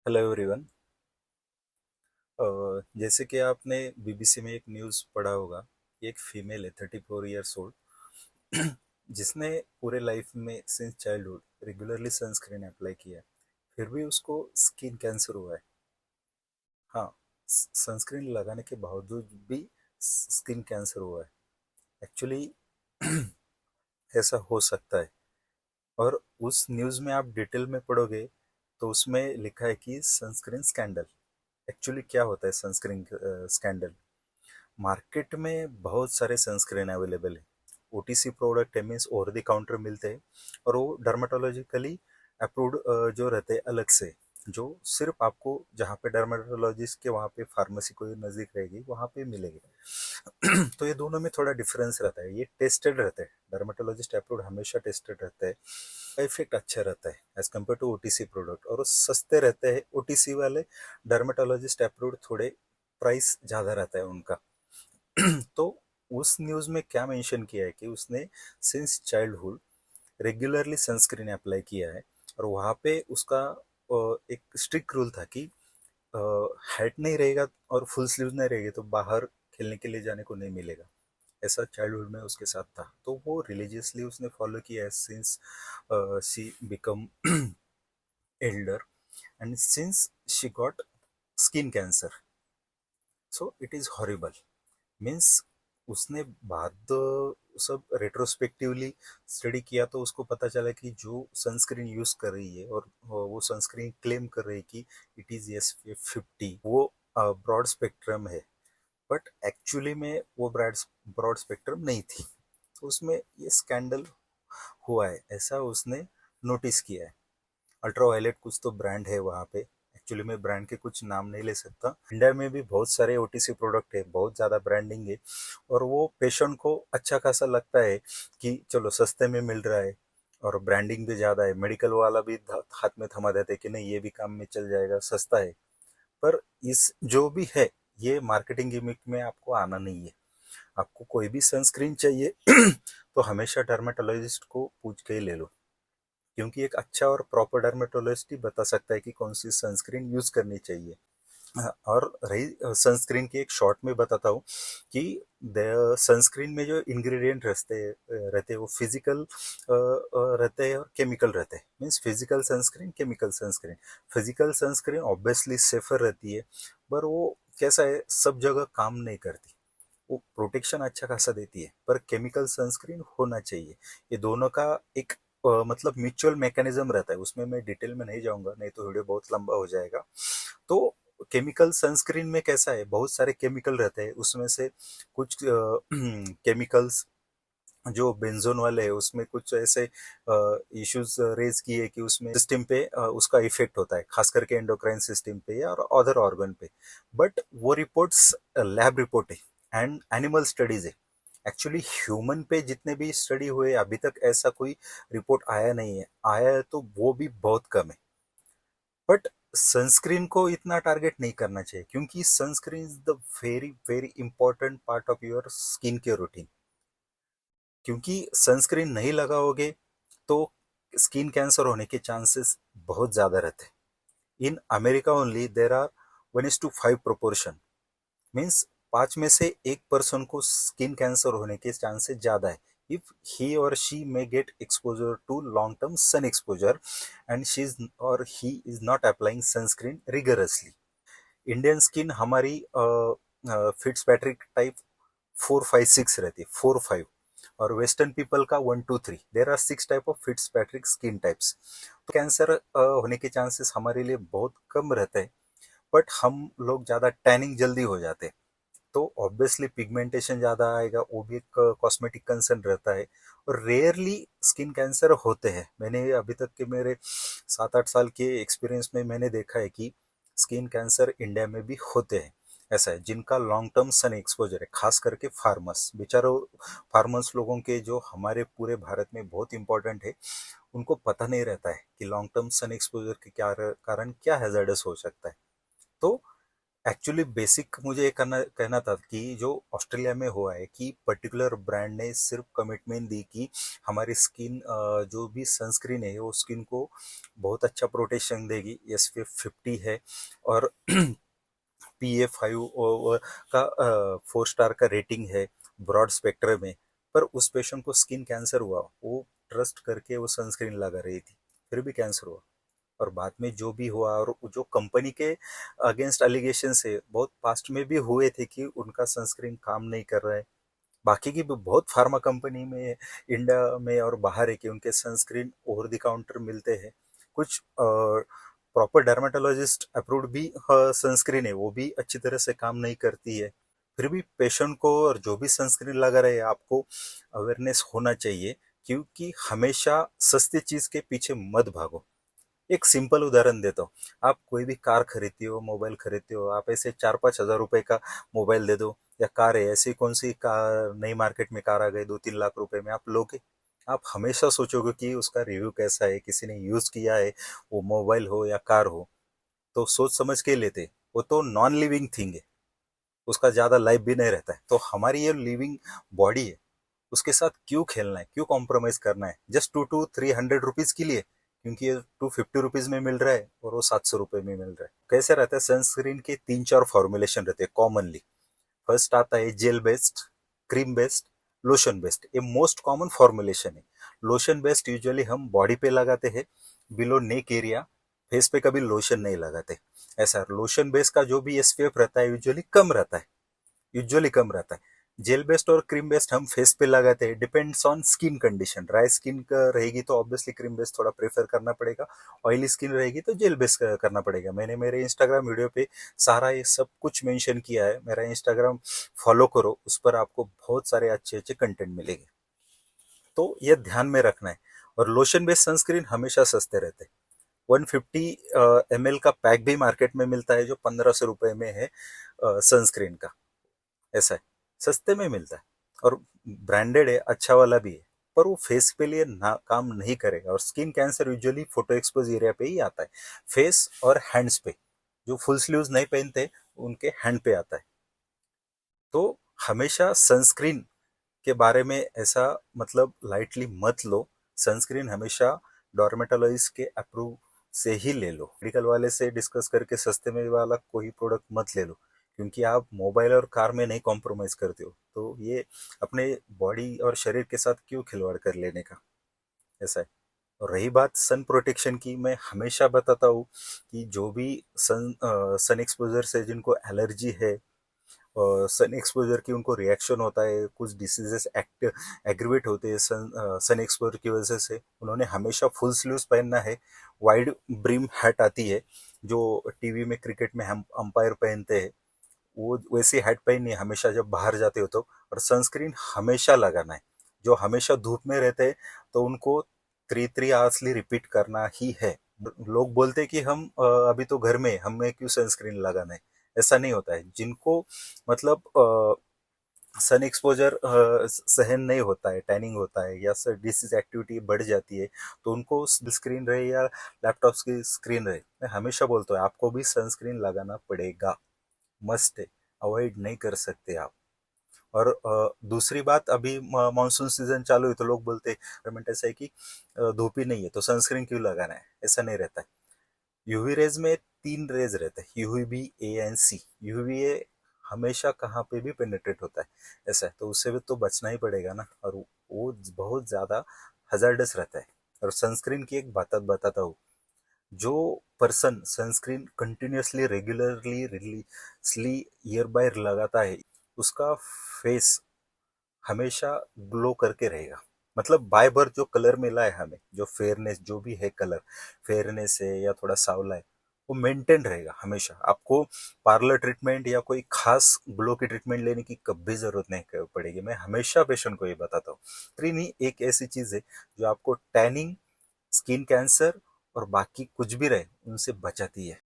Hello everyone. जैसे कि आपने बीबीसी में एक न्यूज़ पढ़ा होगा कि एक फीमेल है 34 ईयर्स ओल्ड जिसने पूरे लाइफ में since childhood regularly sunscreen apply किया है, फिर भी उसको स्किन कैंसर हुआ है। हाँ, सनस्क्रीन लगाने के बावजूद भी स्किन कैंसर हुआ है। एक्चुअली ऐसा हो सकता है। और उस न्यूज़ में आप डिटेल में पढ़ोगे तो उसमें लिखा है कि सनस्क्रीन स्कैंडल। एक्चुअली क्या होता है सनस्क्रीन स्कैंडल? मार्केट में बहुत सारे सनस्क्रीन अवेलेबल है। ओटीसी प्रोडक्ट है, मीन्स ओवर द काउंटर मिलते हैं। और वो डर्माटोलॉजिकली अप्रूव्ड जो रहते हैं अलग से, जो सिर्फ आपको जहाँ पे डर्माटोलॉजिस्ट के वहाँ पे फार्मेसी कोई नज़दीक रहेगी वहाँ पे मिलेगी। तो ये दोनों में थोड़ा डिफरेंस रहता है। ये टेस्टेड रहता है, डर्माटोलॉजिस्ट अप्रूव्ड हमेशा टेस्टेड रहता है। इफेक्ट अच्छा रहता है as compare to OTC product, और वो सस्ते रहते हैं ओटीसी वाले। डर्माटोलॉजिस्ट अप्रूव्ड थोड़े प्राइस ज़्यादा रहता है उनका। तो उस न्यूज़ में क्या मेंशन किया है कि उसने since childhood regularly sunscreen apply किया है। और वहाँ पे उसका एक स्ट्रिक्ट रूल था कि हैट नहीं रहेगा और फुल स्लीव नहीं रहेगी तो बाहर खेलने के लिए जाने को नहीं मिलेगा। ऐसा चाइल्डहुड में उसके साथ था, तो वो रिलीजियसली उसने फॉलो किया है since she become Elder, and since she got skin cancer. So it is horrible. Means उसने बाद सब रेट्रोस्पेक्टिवली स्टडी किया तो उसको पता चला कि जो सनस्क्रीन यूज कर रही है और वो सनस्क्रीन क्लेम कर रही है कि इट इज SPF 50, वो ब्रॉड स्पेक्ट्रम है। बट एक्चुअली में वो ब्रॉड स्पेक्ट्रम नहीं थी। तो उसमें ये स्कैंडल हुआ है, ऐसा उसने नोटिस किया है। अल्ट्रावायलेट कुछ तो ब्रांड है वहाँ पे। एक्चुअली मैं ब्रांड के कुछ नाम नहीं ले सकता। इंडिया में भी बहुत सारे ओटीसी प्रोडक्ट है, बहुत ज़्यादा ब्रांडिंग है। और वो पेशेंट को अच्छा खासा लगता है कि चलो सस्ते में मिल रहा है और ब्रांडिंग भी ज़्यादा है। मेडिकल वाला भी हाथ में थमा देते हैं कि नहीं ये भी काम में चल जाएगा, सस्ता है। पर इस जो भी है, ये मार्केटिंग गिमिक में आपको आना नहीं है। आपको कोई भी सनस्क्रीन चाहिए तो हमेशा डर्मेटोलॉजिस्ट को पूछ के ही ले लो, क्योंकि एक अच्छा और प्रॉपर डर्मेटोलॉजिस्ट ही बता सकता है कि कौन सी सनस्क्रीन यूज करनी चाहिए। और रही सनस्क्रीन की, एक शॉर्ट में बताता हूँ कि सनस्क्रीन में जो इंग्रेडिएंट रहते हैं वो फिजिकल रहते हैं और केमिकल रहते हैं। Means physical sunscreen, chemical sunscreen. Physical sunscreen obviously safer रहती है, पर वो कैसा है, सब जगह काम नहीं करती। वो प्रोटेक्शन अच्छा खासा देती है, पर केमिकल सनस्क्रीन होना चाहिए। ये दोनों का एक मतलब म्यूचुअल मैकेनिज्म रहता है। उसमें मैं डिटेल में नहीं जाऊंगा, नहीं तो वीडियो बहुत लंबा हो जाएगा। तो केमिकल सनस्क्रीन में कैसा है, बहुत सारे केमिकल रहते हैं। उसमें से कुछ केमिकल्स जो बेंजोन वाले है, उसमें कुछ ऐसे इश्यूज रेज किए कि उसमें सिस्टम पे उसका इफेक्ट होता है, खास करके एंडोक्राइन सिस्टम पे या अदर ऑर्गन पे। बट वो रिपोर्ट्स लैब रिपोर्ट है एंड एनिमल स्टडीज है। एक्चुअली ह्यूमन पे जितने भी स्टडी हुए अभी तक ऐसा कोई रिपोर्ट आया नहीं है। आया है तो वो भी बहुत कम है। बट सनस्क्रीन को इतना टारगेट नहीं करना चाहिए, क्योंकि sunscreen is the very very important part of your skin care routine. क्योंकि सनस्क्रीन नहीं लगाओगे तो स्किन कैंसर होने के चांसेस बहुत ज़्यादा रहते हैं। In America only there are 1:5 proportion. Means 5 में से एक पर्सन को स्किन कैंसर होने के चांसेस ज़्यादा है इफ ही और she may get exposure to long term sun exposure and she's or he is not applying sunscreen rigorously. Indian skin हमारी फिट्स पैट्रिक टाइप 4, 5, 6 रहती है, 4, 5। और वेस्टर्न पीपल का 1, 2, 3। There are 6 type of Fitzpatrick skin types. तो cancer होने के chances हमारे लिए बहुत कम रहते हैं। बट हम लोग ज़्यादा टैनिंग जल्दी हो जाते हैं, तो ऑब्वियसली पिगमेंटेशन ज़्यादा आएगा, वो भी एक कॉस्मेटिक कंसर्न रहता है। और रेयरली स्किन कैंसर होते हैं। मैंने अभी तक के मेरे 7, 8 साल के एक्सपीरियंस में मैंने देखा है कि स्किन कैंसर इंडिया में भी होते हैं। ऐसा है जिनका लॉन्ग टर्म सन एक्सपोजर है, खास करके फार्मर्स बेचारों। फार्मर्स लोगों के जो हमारे पूरे भारत में बहुत इंपॉर्टेंट है, उनको पता नहीं रहता है कि लॉन्ग टर्म सन एक्सपोजर के क्या कारण क्या हैजर्डस हो सकता है। तो एक्चुअली बेसिक मुझे ये कहना था कि जो ऑस्ट्रेलिया में हुआ है कि पर्टिकुलर ब्रांड ने सिर्फ कमिटमेंट दी कि हमारी स्किन, जो भी सनस्क्रीन है वो स्किन को बहुत अच्छा प्रोटेक्शन देगी, SPF 50 है, और PA5 का 4 स्टार का रेटिंग है, ब्रॉड स्पेक्ट्रम है। पर उस पेशेंट को स्किन कैंसर हुआ, वो ट्रस्ट करके वो सनस्क्रीन लगा रही थी, फिर भी कैंसर हुआ। और बाद में जो भी हुआ, और जो कंपनी के अगेंस्ट एलिगेशन है बहुत पास्ट में भी हुए थे कि उनका सनस्क्रीन काम नहीं कर रहा है। बाकी की भी बहुत फार्मा कंपनी में इंडिया में और बाहर है कि उनके सनस्क्रीन ओवर द काउंटर मिलते हैं। कुछ प्रॉपर डर्मेटोलॉजिस्ट अप्रूव्ड भी सनस्क्रीन है, वो भी अच्छी तरह से काम नहीं करती है। फिर भी पेशेंट को और जो भी सनस्क्रीन लगा रहे हैं, आपको अवेयरनेस होना चाहिए, क्योंकि हमेशा सस्ती चीज के पीछे मत भागो। एक सिंपल उदाहरण देता हूँ। आप कोई भी कार खरीदते हो, मोबाइल खरीदते हो, आप ऐसे 4-5 हज़ार रुपए का मोबाइल दे दो, या कार है, ऐसी कौन सी कार नई मार्केट में कार आ गई 2-3 लाख रुपए में, आप लोगे? आप हमेशा सोचोगे कि उसका रिव्यू कैसा है, किसी ने यूज किया है, वो मोबाइल हो या कार हो, तो सोच समझ के लेते। वो तो नॉन लिविंग थिंग है, उसका ज्यादा लाइफ भी नहीं रहता है। तो हमारी ये लिविंग बॉडी है, उसके साथ क्यों खेलना है, क्यों कॉम्प्रोमाइज करना है जस्ट 2-300 रुपीज के लिए? क्योंकि ये 250 रुपीज में मिल रहा है और वो 700 रुपए में मिल रहा है। कैसे रहता है, सनस्क्रीन के 3-4 फॉर्मुलेशन रहते हैं कॉमनली। फर्स्ट आता है gel based, cream based, lotion based. ये मोस्ट कॉमन फॉर्मुलेशन है। लोशन बेस्ड यूजुअली हम बॉडी पे लगाते हैं, बिलो नेक एरिया। फेस पे कभी लोशन नहीं लगाते। ऐसा लोशन बेस का जो भी SPF रहता है यूजुअली कम रहता है, यूजुअली कम रहता है। जेल बेस्ड और क्रीम बेस्ड हम फेस पे लगाते हैं, depends on skin condition. Dry skin का रहेगी तो ऑब्वियसली क्रीम बेस्ड थोड़ा प्रेफर करना पड़ेगा, ऑयली स्किन रहेगी तो जेल बेस्ड करना पड़ेगा। मैंने मेरे इंस्टाग्राम वीडियो पे सारा ये सब कुछ मेंशन किया है। मेरा इंस्टाग्राम फॉलो करो, उस पर आपको बहुत सारे अच्छे अच्छे कंटेंट मिलेंगे। तो ये ध्यान में रखना है। और लोशन बेस्ड सनस्क्रीन हमेशा सस्ते रहते हैं। 150 ml का पैक भी मार्केट में मिलता है जो 1500 रुपए में है, सनस्क्रीन का। ऐसा है, सस्ते में मिलता है, और ब्रांडेड है, अच्छा वाला भी है। पर वो फेस पे लिए ना काम नहीं करेगा, और skin cancer usually photo expose area पे ही आता है, फेस और हैंड्स पे। जो फुल स्लीव्स नहीं पहनते उनके हैंड पे आता है। तो हमेशा सनस्क्रीन के बारे में ऐसा मतलब लाइटली मत लो। सनस्क्रीन हमेशा डॉर्मेटोलॉजिस्ट के अप्रूव से ही ले लो, मेडिकल वाले से डिस्कस करके सस्ते में वाला कोई प्रोडक्ट मत ले लो। क्योंकि आप मोबाइल और कार में नहीं कॉम्प्रोमाइज करते हो, तो ये अपने बॉडी और शरीर के साथ क्यों खिलवाड़ कर लेने का। ऐसा है। और रही बात सन प्रोटेक्शन की, मैं हमेशा बताता हूँ कि जो भी सन एक्सपोजर से जिनको एलर्जी है, सन एक्सपोजर की उनको रिएक्शन होता है, कुछ डिसीजेस एक्ट एग्रीवेट होते हैं सन एक्सपोजर की वजह से, उन्होंने हमेशा फुल स्लीव्स पहनना है। वाइड ब्रिम हैट आती है जो टीवी में क्रिकेट में हम अंपायर पहनते हैं, वो वैसी हैट पहननी है हमेशा जब बाहर जाते हो तो। और सनस्क्रीन हमेशा लगाना है। जो हमेशा धूप में रहते हैं तो उनको 3-3 आवर्सली रिपीट करना ही है। लोग बोलते हैं कि हम अभी तो घर में हैं, हमें क्यों सनस्क्रीन लगाना है। ऐसा नहीं होता है। जिनको मतलब सन एक्सपोजर सहन नहीं होता है, टैनिंग होता है, या सर डिसीज एक्टिविटी बढ़ जाती है, तो उनको स्क्रीन रहे या लैपटॉप की स्क्रीन रहे, मैं हमेशा बोलता हूँ आपको भी सनस्क्रीन लगाना पड़ेगा, मस्ट है, अवॉइड नहीं कर सकते आप। और दूसरी बात, अभी मानसून सीजन चालू है तो लोग बोलते हैं गवर्नमेंट ऐसा है कि धूप ही नहीं है तो सनस्क्रीन क्यों लगाना है। ऐसा नहीं रहता है। यूवी रेज में 3 रेज रहते हैं, UVB, A and C। UVA हमेशा कहाँ पे भी पेनिट्रेट होता है, ऐसा है, तो उससे भी तो बचना ही पड़ेगा ना। और वो बहुत ज्यादा हजार्डस रहता है। और सनस्क्रीन की एक बात बताता हूँ। जो person sunscreen continuously regularly religiously year by लगाता है, उसका फेस हमेशा ग्लो करके रहेगा। मतलब बाय बर्थ जो कलर मिला है हमें, जो फेयरनेस जो भी है, कलर फेयरनेस है या थोड़ा सावला है, वो मेंटेन रहेगा हमेशा। आपको पार्लर ट्रीटमेंट या कोई खास ग्लो की ट्रीटमेंट लेने की कभी जरूरत नहीं पड़ेगी। मैं हमेशा पेशेंट को ये बताता हूँ। क्रीम ही एक ऐसी चीज है जो आपको टैनिंग, स्किन कैंसर और बाकी कुछ भी रहे उनसे बचाती है।